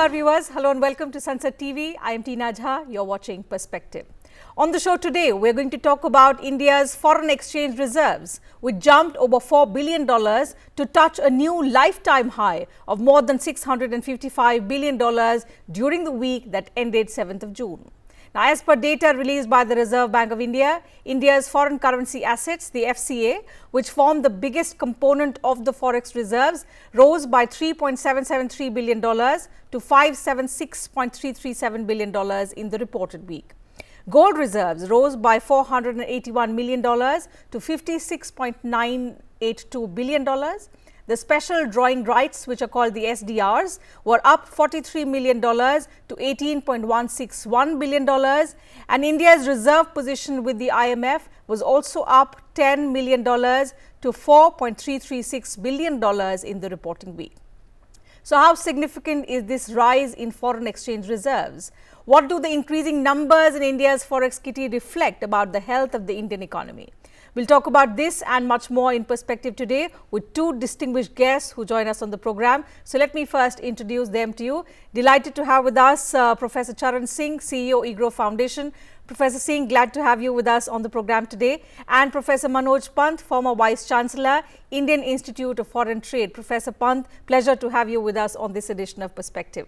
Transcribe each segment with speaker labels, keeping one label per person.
Speaker 1: Namaskar viewers, hello and welcome to Sansad TV. I am Teena Jha, you're watching Perspective. On the show today, we're going to talk about India's foreign exchange reserves, which jumped over $4 billion to touch a new lifetime high of more than $655 billion during the week that ended 7th of June. Now, as per data released by the Reserve Bank of India, India's foreign currency assets, the FCA, which form the biggest component of the Forex reserves, rose by $3.773 billion to $576.337 billion in the reported week. Gold reserves rose by $481 million to $56.982 billion. The special drawing rights, which are called the SDRs, were up $43 million to $18.161 billion. And India's reserve position with the IMF was also up $10 million to $4.336 billion in the reporting week. So how significant is this rise in foreign exchange reserves? What do the increasing numbers in India's Forex kitty reflect about the health of the Indian economy? We'll talk about this and much more in Perspective today with two distinguished guests who join us on the program. So let me first introduce them to you. Delighted to have with us Professor Charan Singh, CEO, EGROW Foundation. Professor Singh, glad to have you with us on the program today. And Professor Manoj Pant, former Vice Chancellor, Indian Institute of Foreign Trade. Professor Pant, pleasure to have you with us on this edition of Perspective.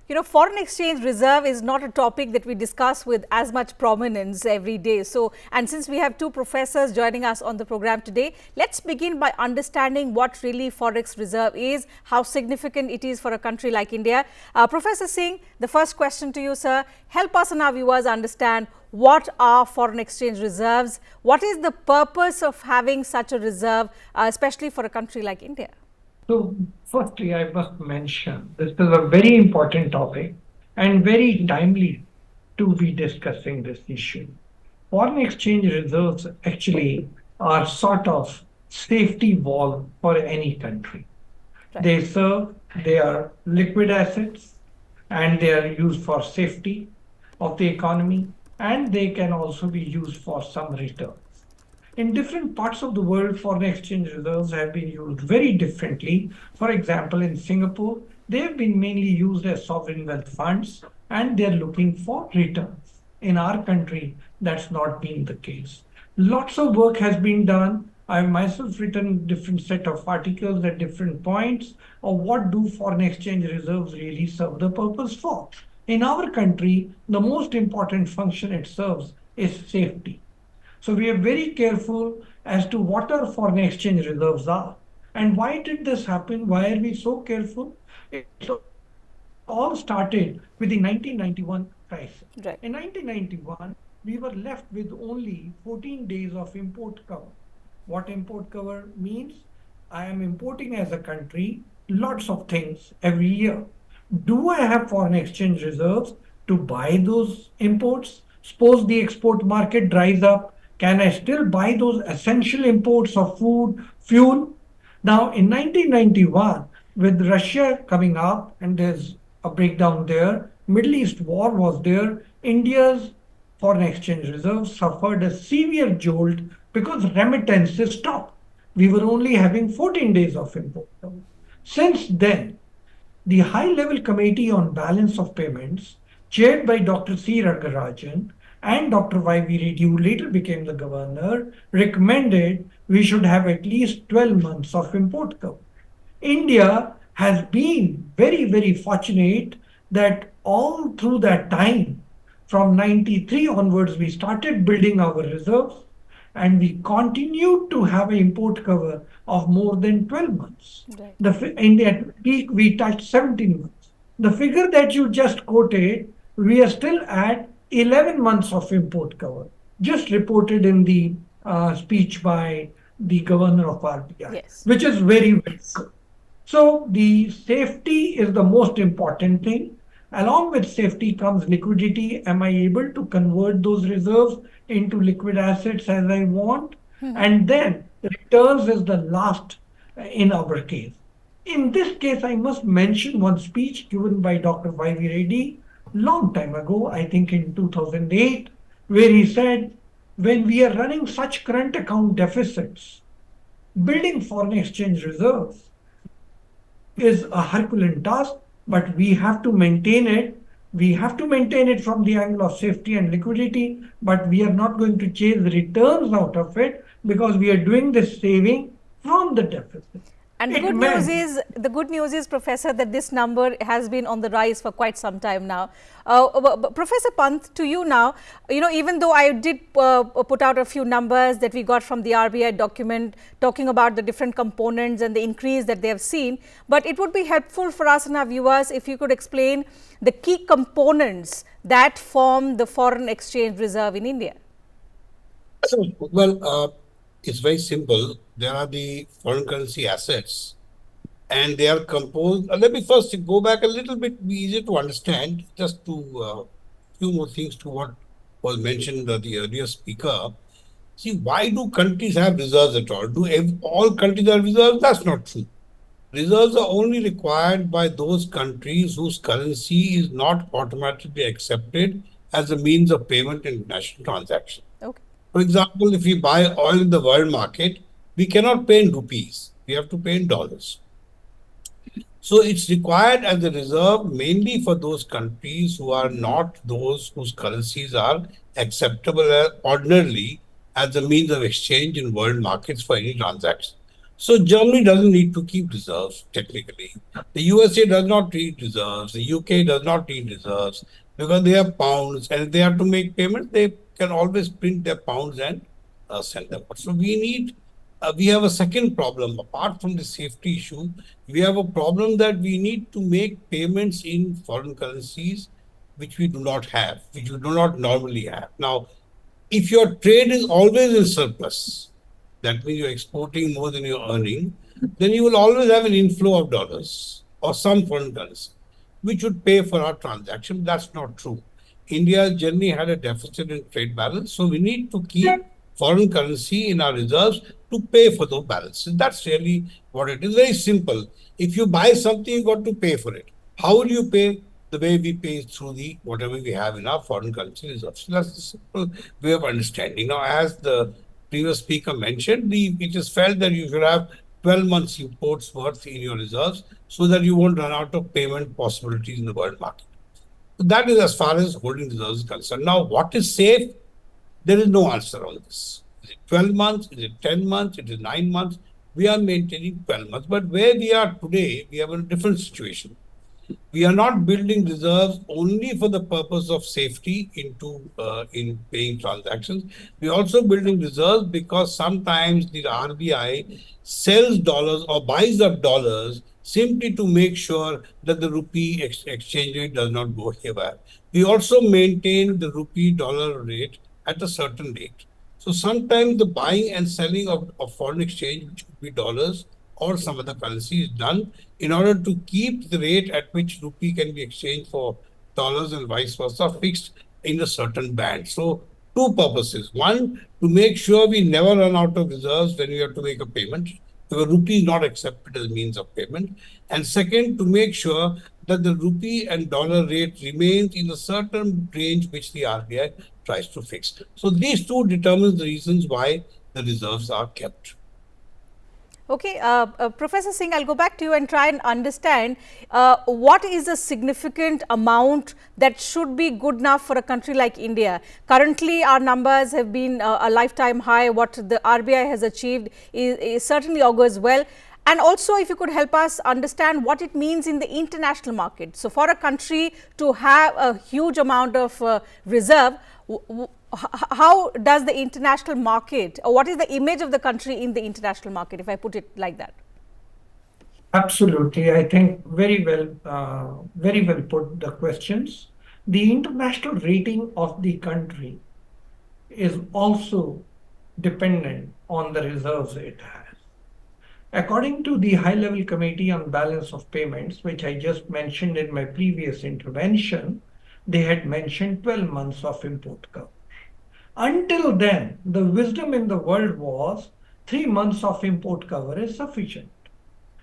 Speaker 1: You know, foreign exchange reserve is not a topic that we discuss with as much prominence every day. So, and since we have two professors joining us on the program today, let's begin by understanding what really Forex reserve is, how significant it is for a country like India. Professor Singh, the first question to you, sir. Help us and our viewers understand what are foreign exchange reserves? What is the purpose of having such a reserve, especially for a country like India?
Speaker 2: So, firstly, I must mention this is a very important topic and very timely to be discussing this issue. Foreign exchange reserves actually are sort of safety valve for any country.
Speaker 1: Right.
Speaker 2: They are liquid assets and they are used for safety of the economy, and they can also be used for some returns. In different parts of the world, foreign exchange reserves have been used very differently. For example, in Singapore, they have been mainly used as sovereign wealth funds and they're looking for returns. In our country, that's not been the case. Lots of work has been done. I've myself written different set of articles at different points of what do foreign exchange reserves really serve the purpose for. In our country, the most important function it serves is safety. So we are very careful as to what our foreign exchange reserves are. And why did this happen? Why are we so careful? It all started with the 1991 crisis.
Speaker 1: Right.
Speaker 2: In 1991, we were left with only 14 days of import cover. What import cover means? I am importing as a country lots of things every year. Do I have foreign exchange reserves to buy those imports? Suppose the export market dries up. Can I still buy those essential imports of food, fuel? Now, in 1991, with Russia coming up, and there's a breakdown there, Middle East war was there, India's foreign exchange reserves suffered a severe jolt because remittances stopped. We were only having 14 days of import. Since then, the High-Level Committee on Balance of Payments, chaired by Dr. C. Ragarajan, and Dr. Y.V. Reddy, who later became the governor, recommended we should have at least 12 months of import cover. India has been very, very fortunate that all through that time, from 93 onwards, we started building our reserves and we continued to have an import cover of more than 12 months.
Speaker 1: Right.
Speaker 2: In that peak, we touched 17 months. The figure that you just quoted, we are still at 11 months of import cover, just reported in the speech by the governor of RBI,
Speaker 1: Yes.
Speaker 2: which is very, very good. So the safety is the most important thing. Along with safety comes liquidity. Am I able to convert those reserves into liquid assets as I want? And then returns is the last in our case. In this case, I must mention one speech given by Dr. Y.V. Reddy long time ago, I think in 2008, where he said, when we are running such current account deficits, building foreign exchange reserves is a Herculean task but we have to maintain it. We have to maintain it from the angle of safety and liquidity, but we are not going to chase returns out of it because we are doing this saving from the deficit.
Speaker 1: And
Speaker 2: It meant
Speaker 1: the good news is, Professor, that this number has been on the rise for quite some time now. Professor Pant, to you now, even though I did put out a few numbers that we got from the RBI document talking about the different components and the increase that they have seen, but it would be helpful for us and our viewers if you could explain the key components that form the foreign exchange reserve in India.
Speaker 3: Well, it's very simple. There are the foreign currency assets, and they are composed. Let me first go back a little bit, be easier to understand, just to few more things to what was mentioned by the earlier speaker. See, why do countries have reserves at all? All countries have reserves? That's not true. Reserves are only required by those countries whose currency is not automatically accepted as a means of payment in international transactions.
Speaker 1: Okay.
Speaker 3: For example, if we buy oil in the world market, we cannot pay in rupees. We have to pay in dollars. So it's required as a reserve mainly for those countries who are not those whose currencies are acceptable ordinarily as a means of exchange in world markets for any transaction. So Germany doesn't need to keep reserves technically. The USA does not need reserves. The UK does not need reserves because they have pounds, and if they have to make payments, they can always print their pounds and send them. So we have a second problem apart from the safety issue. We have a problem that we need to make payments in foreign currencies which we do not have, which we do not normally have. Now, if your trade is always in surplus, that means you're exporting more than you're earning, then you will always have an inflow of dollars or some foreign currency, which would pay for our transaction. That's not true. India generally had a deficit in trade balance, so we need to keep foreign currency in our reserves to pay for those balances. That's really what it is. Very simple. If you buy something, you got to pay for it. How will you pay? The way we pay is through the whatever we have in our foreign currency reserves. So that's the simple way of understanding. Now, as the previous speaker mentioned, it is felt that you should have 12 months imports worth in your reserves so that you won't run out of payment possibilities in the world market. So that is as far as holding reserves is concerned. Now, what is safe? There is no answer on this. Is it 12 months? Is it 10 months? It is 9 months? We are maintaining 12 months. But where we are today, we have a different situation. We are not building reserves only for the purpose of safety in paying transactions. We are also building reserves because sometimes the RBI sells dollars or buys up dollars simply to make sure that the rupee exchange rate does not go haywire. We also maintain the rupee dollar rate at a certain rate. So sometimes the buying and selling of foreign exchange, which could be dollars or some other currency, is done in order to keep the rate at which rupee can be exchanged for dollars and vice versa fixed in a certain band. So two purposes. One, to make sure we never run out of reserves when we have to make a payment. The rupee is not accepted as means of payment. And second, to make sure that the rupee and dollar rate remains in a certain range which the RBI tries to fix. So these two determines the reasons why the reserves are kept.
Speaker 1: Okay, Professor Singh, I'll go back to you and try and understand what is the significant amount that should be good enough for a country like India. Currently, our numbers have been a lifetime high. What the RBI has achieved is certainly augurs well. And also, if you could help us understand what it means in the international market. So, for a country to have a huge amount of reserve, how does the international market, or what is the image of the country in the international market, if I put it like that?
Speaker 2: absolutely. I think very well put the questions. The international rating of the country is also dependent on the reserves it has. According to the High Level Committee on Balance of Payments, which I just mentioned in my previous intervention, they had mentioned 12 months of import cover. Until then, the wisdom in the world was 3 months of import cover is sufficient.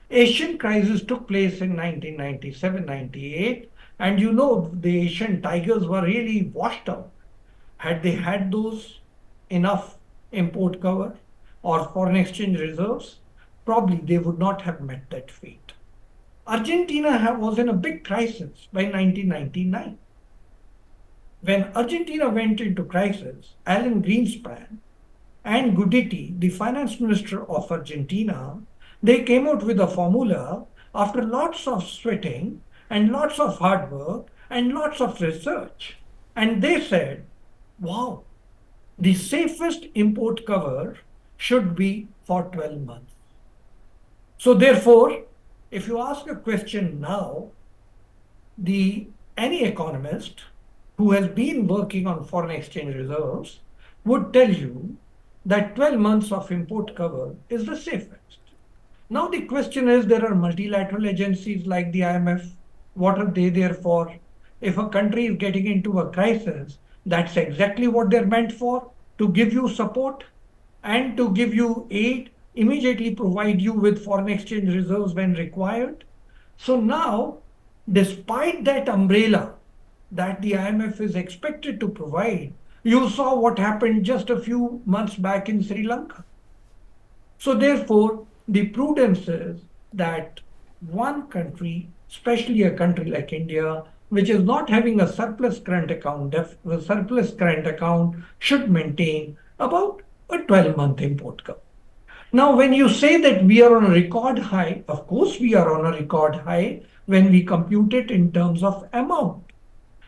Speaker 2: Asian crisis took place in 1997-98, and the Asian tigers were really washed out. Had they had those enough import cover or foreign exchange reserves, probably they would not have met that fate. Argentina was in a big crisis by 1999. When Argentina went into crisis, Alan Greenspan and Guidetti, the finance minister of Argentina, they came out with a formula after lots of sweating and lots of hard work and lots of research. And they said, wow, the safest import cover should be for 12 months. So therefore, if you ask a question now, any economist who has been working on foreign exchange reserves would tell you that 12 months of import cover is the safest. Now the question is, there are multilateral agencies like the IMF. What are they there for? If a country is getting into a crisis, that's exactly what they're meant for, to give you support and to give you aid, immediately provide you with foreign exchange reserves when required. So now, despite that umbrella that the IMF is expected to provide, you saw what happened just a few months back in Sri Lanka. So therefore, the prudence is that one country, especially a country like India, which is not having a surplus current account, should maintain about a 12-month import cover. Now, when you say that we are on a record high, of course we are on a record high when we compute it in terms of amount.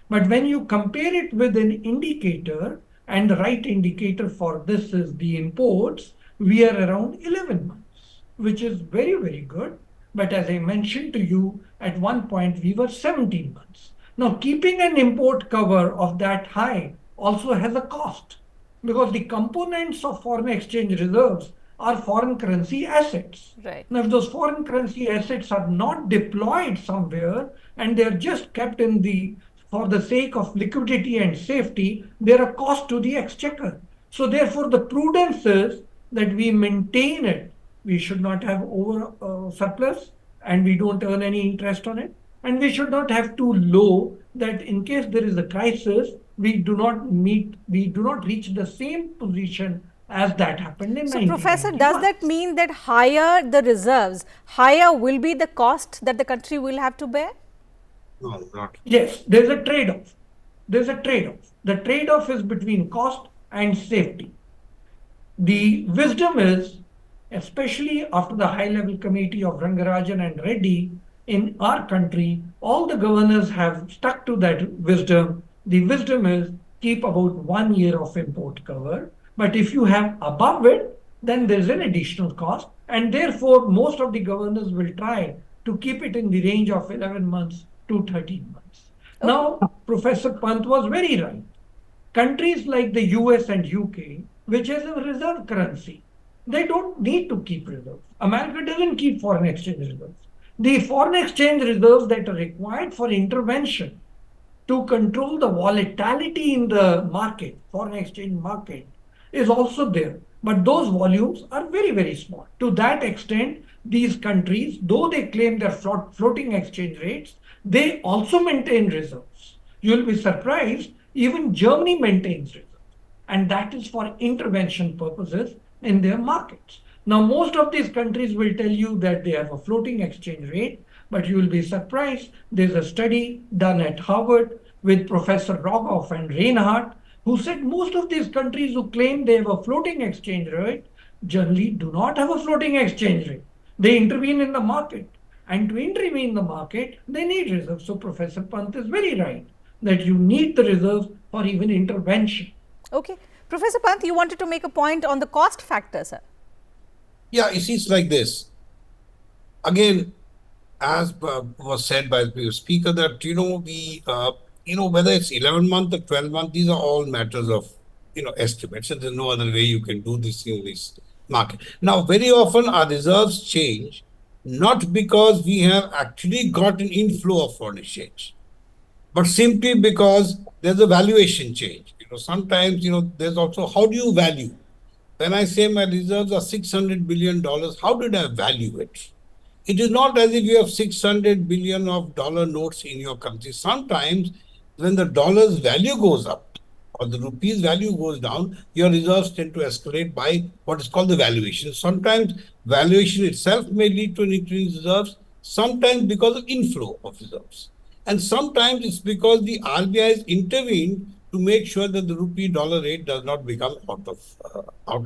Speaker 2: But when you compare it with an indicator, and the right indicator for this is the imports, we are around 11 months, which is very, very good. But as I mentioned to you, at one point we were 17 months. Now, keeping an import cover of that high also has a cost, because the components of foreign exchange reserves are foreign currency assets.
Speaker 1: Right.
Speaker 2: Now, if those foreign currency assets are not deployed somewhere and they're just kept in for the sake of liquidity and safety, they're a cost to the exchequer. So therefore, the prudence is that we maintain it. We should not have over surplus and we don't earn any interest on it. And we should not have too low that in case there is a crisis, we do not reach the same position as that happened in 1991.
Speaker 1: So, Professor, does that mean that higher the reserves, higher will be the cost that the country will have to bear?
Speaker 3: No, not.
Speaker 2: Yes, there's a trade-off. There's a trade-off. The trade-off is between cost and safety. The wisdom is, especially after the high-level committee of Rangarajan and Reddy, in our country, all the governors have stuck to that wisdom. The wisdom is keep about 1 year of import cover. But if you have above it, then there's an additional cost. And therefore, most of the governors will try to keep it in the range of 11 months to 13 months. Okay. Now, Professor Pant was very right. Countries like the US and UK, which has a reserve currency, they don't need to keep reserves. America doesn't keep foreign exchange reserves. The foreign exchange reserves that are required for intervention to control the volatility in the market, foreign exchange market, is also there. But those volumes are very, very small. To that extent, these countries, though they claim their floating exchange rates, they also maintain reserves. You'll be surprised, even Germany maintains reserves. And that is for intervention purposes in their markets. Now, most of these countries will tell you that they have a floating exchange rate, but you will be surprised. There's a study done at Harvard with Professor Rogoff and Reinhardt, who said most of these countries who claim they have a floating exchange rate generally do not have a floating exchange rate. They intervene in the market. And to intervene in the market, they need reserves. So Professor Pant is very right that you need the reserves for even intervention.
Speaker 1: Okay. Professor Pant, you wanted to make a point on the cost factor, sir.
Speaker 3: Yeah, it is like this. Again, as was said by the previous speaker, that, whether it's 11 month or 12 month, these are all matters of, estimates. And there's no other way you can do this in this market. Now, very often our reserves change, not because we have actually got an inflow of foreign exchange, but simply because there's a valuation change. Sometimes, there's also, how do you value? When I say my reserves are $600 billion, how did I value it? It is not as if you have 600 billion of dollar notes in your country. Sometimes when the dollar's value goes up or the rupee's value goes down, your reserves tend to escalate by what is called the valuation. Sometimes valuation itself may lead to an increase in reserves. sometimes because of inflow of reserves. And sometimes it's because the RBI has intervened to make sure that the rupee dollar rate does not become out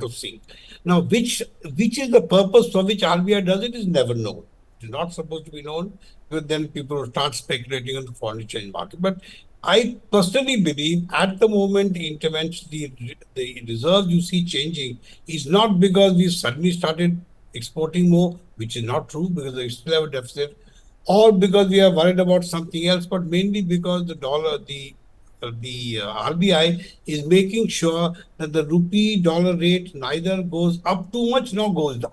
Speaker 3: of sync. Now, which is the purpose for which RBI does it is never known. It is not supposed to be known, because then people will start speculating on the foreign exchange market. But I personally believe at the moment the intervention, the reserves you see changing is not because we suddenly started exporting more, which is not true because we still have a deficit, or because we are worried about something else, but mainly because the RBI is making sure that the rupee dollar rate neither goes up too much nor goes down.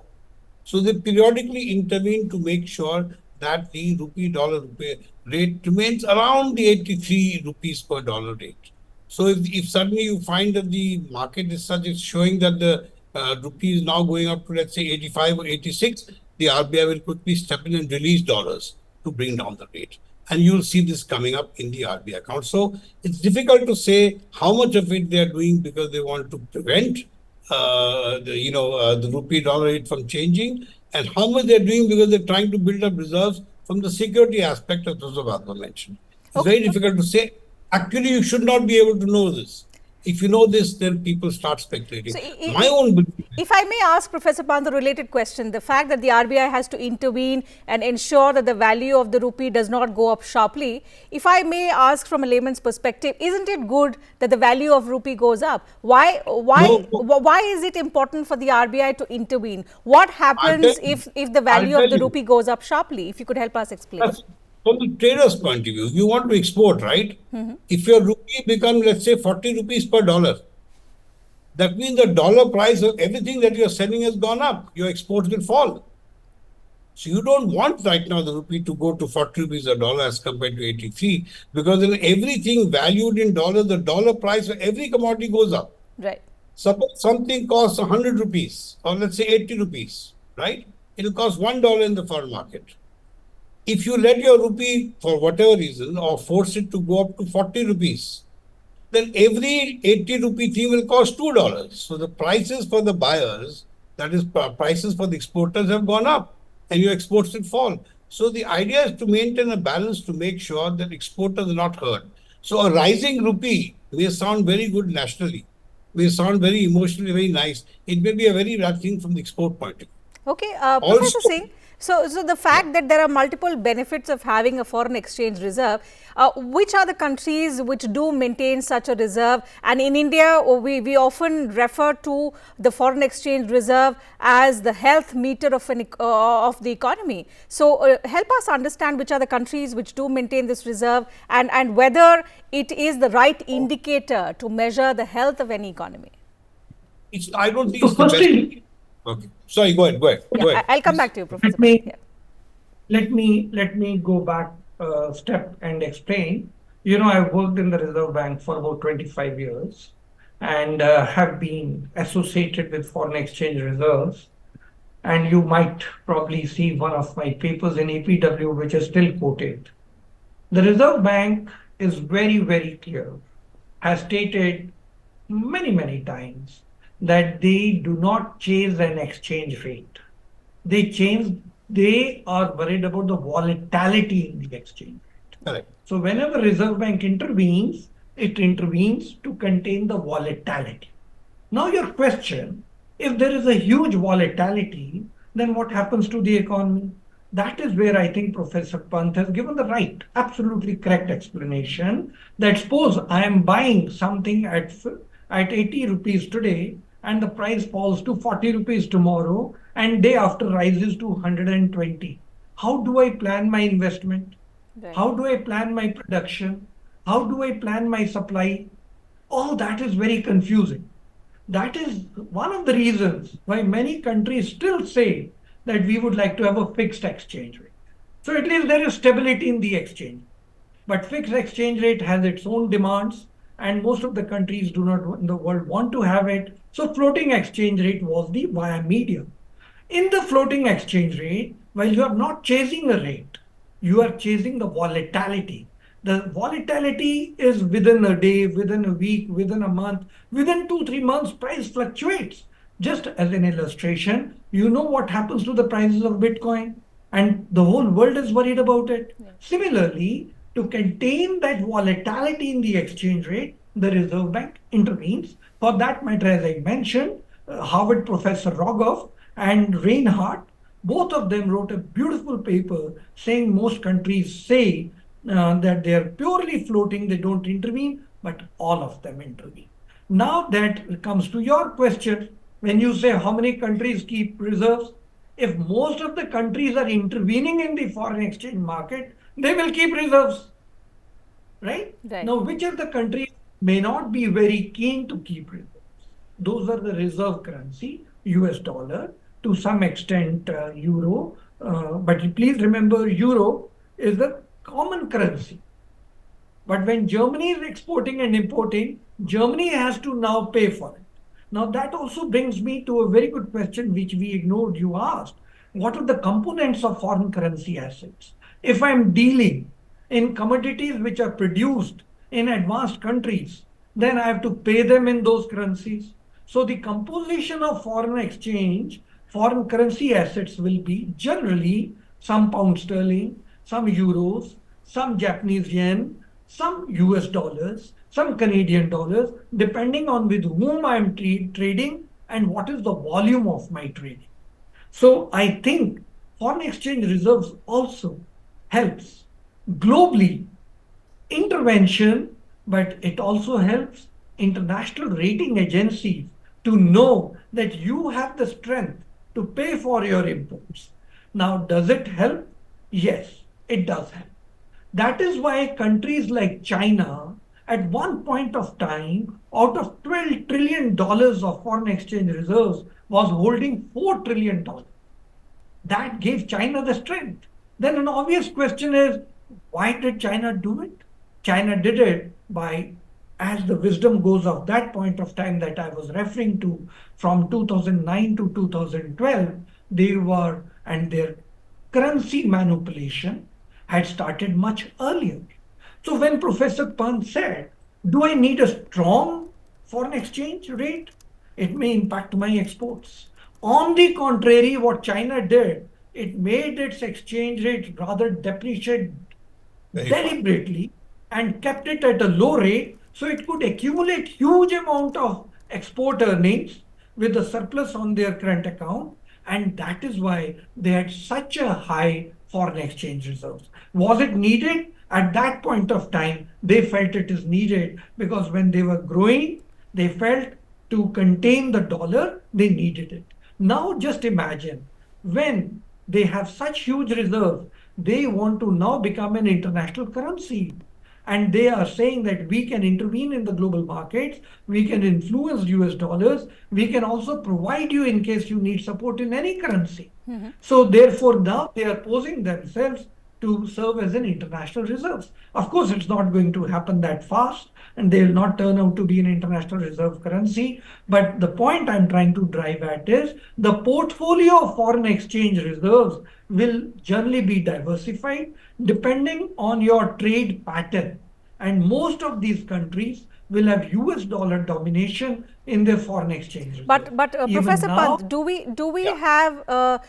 Speaker 3: So they periodically intervene to make sure that the rupee dollar rate remains around the 83 rupees per dollar rate. So if suddenly you find that the market is such, it's showing that the rupee is now going up to, let's say, 85 or 86, the RBI will quickly step in and release dollars to bring down the rate. And you'll see this coming up in the RBI account. So it's difficult to say how much of it they're doing because they want to prevent the rupee dollar rate from changing, and how much they're doing because they're trying to build up reserves from the security aspect of Sabha mentioned. It's
Speaker 1: Okay.
Speaker 3: very difficult to say. Actually, you should not be able to know this. If you know this, then people start speculating.
Speaker 1: So,
Speaker 3: My own belief.
Speaker 1: if I may ask Professor Pant a related question, the fact that the RBI has to intervene and ensure that the value of the rupee does not go up sharply, if I may ask from a layman's perspective, isn't it good that the value of rupee goes up? Why is it important for the RBI to intervene? What happens if the value of the rupee goes up sharply? If you could help us explain.
Speaker 3: From the trader's point of view, you want to export, right? If your rupee becomes, let's say, 40 rupees per dollar, that means the dollar price of everything that you're selling has gone up. Your exports will fall. So you don't want right now the rupee to go to 40 rupees a dollar as compared to 83, because in everything valued in dollars, the dollar price of every commodity goes up.
Speaker 1: Right.
Speaker 3: Suppose something costs 100 rupees, or let's say 80 rupees, right? It'll cost $1 in the foreign market. If you let your rupee, for whatever reason, or force it to go up to 40 rupees, then every 80 rupee thing will cost $2. So the prices for the buyers, that is prices for the exporters, have gone up, and your exports will fall. So the idea is to maintain a balance to make sure that exporters are not hurt. So a rising rupee may sound very good nationally, may sound very emotionally very nice. It may be a very bad thing from the export point of view.
Speaker 1: Okay, Professor Singh, so the fact that there are multiple benefits of having a foreign exchange reserve, which are the countries which do maintain such a reserve? And in India, we often refer to the foreign exchange reserve as the health meter of the economy. So help us understand which are the countries which do maintain this reserve, and whether it is the right indicator to measure the health of any economy.
Speaker 3: I don't think it's the best. Okay. Sorry, go ahead.
Speaker 1: I'll come back to you, Professor.
Speaker 2: Let me go back a step and explain. I've worked in the Reserve Bank for about 25 years and have been associated with foreign exchange reserves. And you might probably see one of my papers in APW, which is still quoted. The Reserve Bank is very, very clear, has stated many times that they do not chase an exchange rate. They are worried about the volatility in the exchange rate.
Speaker 3: Correct.
Speaker 2: So whenever Reserve Bank intervenes, it intervenes to contain the volatility. Now your question, if there is a huge volatility, then what happens to the economy? That is where I think Professor Pant has given the right, absolutely correct explanation, that suppose I am buying something at 80 rupees today, and the price falls to 40 rupees tomorrow, and day after rises to 120. How do I plan my investment? Right. How do I plan my production? How do I plan my supply? All that is very confusing. That is one of the reasons why many countries still say that we would like to have a fixed exchange rate. So at least there is stability in the exchange. But fixed exchange rate has its own demands, and most of the countries do not in the world want to have it. So floating exchange rate was the via medium. In the floating exchange rate, while you are not chasing a rate, you are chasing the volatility. The volatility is within a day, within a week, within a month, within 2-3 months, price fluctuates. Just as an illustration, you know what happens to the prices of Bitcoin? and the whole world is worried about it.
Speaker 1: Yeah.
Speaker 2: Similarly, to contain that volatility in the exchange rate, the Reserve Bank intervenes. For that matter, as I mentioned, Harvard professor Rogoff and Reinhardt, both of them wrote a beautiful paper saying most countries say that they are purely floating, they don't intervene, but all of them intervene. Now that comes to your question, when you say how many countries keep reserves, if most of the countries are intervening in the foreign exchange market, they will keep reserves, right?
Speaker 1: Right.
Speaker 2: Now, which of the countries may not be very keen to keep reserves? Those are the reserve currency, US dollar, to some extent euro. But please remember, euro is the common currency. But when Germany is exporting and importing, Germany has to now pay for it. Now, that also brings me to a very good question which we ignored. You asked, what are the components of foreign currency assets? If I'm dealing in commodities which are produced in advanced countries, then I have to pay them in those currencies. So, the composition of foreign exchange, foreign currency assets will be generally some pound sterling, some euros, some Japanese yen, some US dollars, some Canadian dollars, depending on with whom I am trading and what is the volume of my trading. So I think foreign exchange reserves also helps globally intervention, but it also helps international rating agencies to know that you have the strength to pay for your imports. Now, does it help? Yes, it does help. That is why countries like China, at one point of time, out of $12 trillion of foreign exchange reserves, was holding $4 trillion. That gave China the strength. Then an obvious question is, why did China do it? China did it by, as the wisdom goes of that point of time that I was referring to, from 2009 to 2012, they were, and their currency manipulation had started much earlier. So when Professor Pant said, do I need a strong foreign exchange rate? It may impact my exports. On the contrary, what China did, it made its exchange rate rather depreciate deliberately and kept it at a low rate so it could accumulate huge amount of export earnings with a surplus on their current account, and that is why they had such a high foreign exchange reserves. Was it needed? At that point of time, they felt it is needed because when they were growing, they felt to contain the dollar, they needed it. Now just imagine when they have such huge reserves, they want to now become an international currency. And they are saying that we can intervene in the global markets, we can influence US dollars, we can also provide you in case you need support in any currency. So therefore now they are posing themselves to serve as an international reserves. Of course, it's not going to happen that fast and they will not turn out to be an international reserve currency. But the point I'm trying to drive at is the portfolio of foreign exchange reserves will generally be diversified depending on your trade pattern. And most of these countries will have US dollar domination in their foreign exchange reserve.
Speaker 1: But
Speaker 2: Even
Speaker 1: Professor
Speaker 2: now,
Speaker 1: Pant, do we
Speaker 3: Yeah.
Speaker 1: have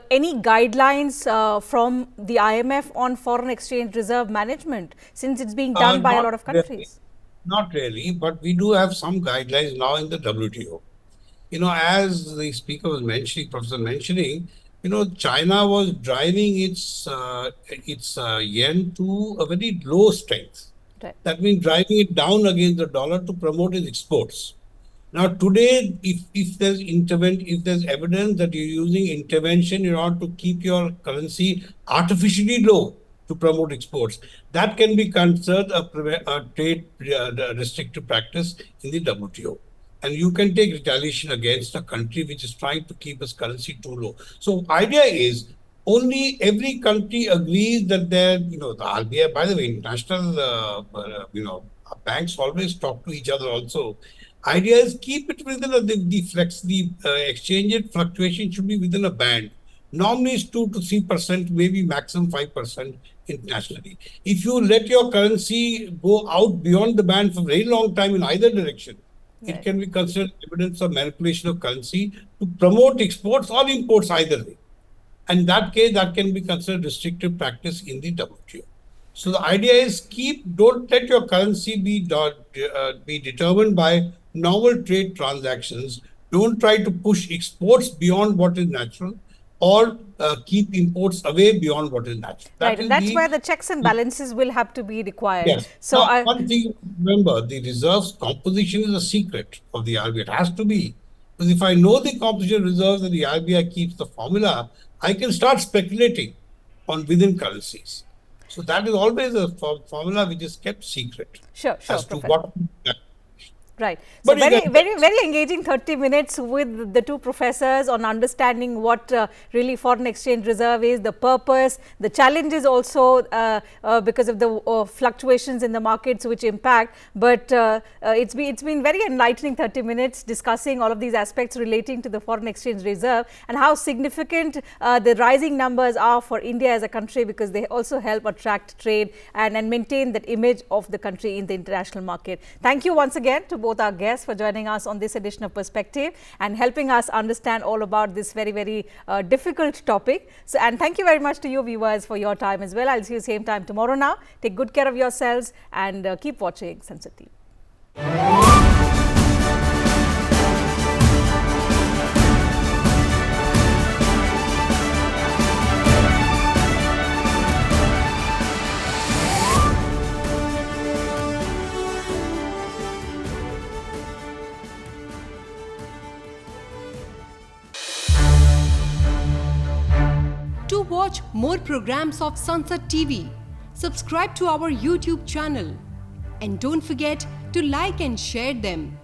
Speaker 1: any guidelines from the IMF on foreign exchange reserve management, since it's being done by a
Speaker 3: Not
Speaker 1: lot of
Speaker 3: really,
Speaker 1: countries?
Speaker 3: not really, but we do have some guidelines now in the WTO. As the speaker was mentioning, professor mentioning, China was driving its yen to a very low strength.
Speaker 1: Right.
Speaker 3: That means driving it down against the dollar to promote its exports. Now, today, if there's evidence that you're using intervention in order to keep your currency artificially low to promote exports, that can be considered a trade restrictive practice in the WTO. And you can take retaliation against a country which is trying to keep its currency too low. So, idea is only every country agrees that the RBI, by the way, international, banks always talk to each other also. Idea is keep it within the exchange rate fluctuation should be within a band. Normally it's 2 to 3%, maybe maximum 5% internationally. If you let your currency go out beyond the band for a very long time in either direction, it
Speaker 1: Right.
Speaker 3: can be considered evidence of manipulation of currency to promote exports or imports either way. And in that case, that can be considered restrictive practice in the WTO. So the idea is don't let your currency be determined by normal trade transactions. Don't try to push exports beyond what is natural, or keep imports away beyond what is natural.
Speaker 1: Right, and that's where the checks and balances will have to be required.
Speaker 3: Yes.
Speaker 1: So
Speaker 3: now, one thing, remember, the reserves composition is a secret of the RBI. It has to be. Because if I know the composition of reserves and the RBI keeps the formula, I can start speculating on within currencies. So that is always a formula which is kept secret.
Speaker 1: Sure,
Speaker 3: as to
Speaker 1: Professor.
Speaker 3: what.
Speaker 1: Right. So
Speaker 3: But
Speaker 1: very engaging 30 minutes with the two professors on understanding what really foreign exchange reserve is, the purpose, the challenges also because of the fluctuations in the markets which impact. But it's been very enlightening 30 minutes discussing all of these aspects relating to the foreign exchange reserve and how significant the rising numbers are for India as a country, because they also help attract trade and maintain that image of the country in the international market. Thank you once again to both our guests for joining us on this edition of Perspective and helping us understand all about this very difficult topic. So, and thank you very much to you viewers for your time as well. I'll see you same time tomorrow now. Take good care of yourselves and keep watching Sansad TV.
Speaker 4: To watch more programs of Sansad TV, subscribe to our YouTube channel and don't forget to like and share them.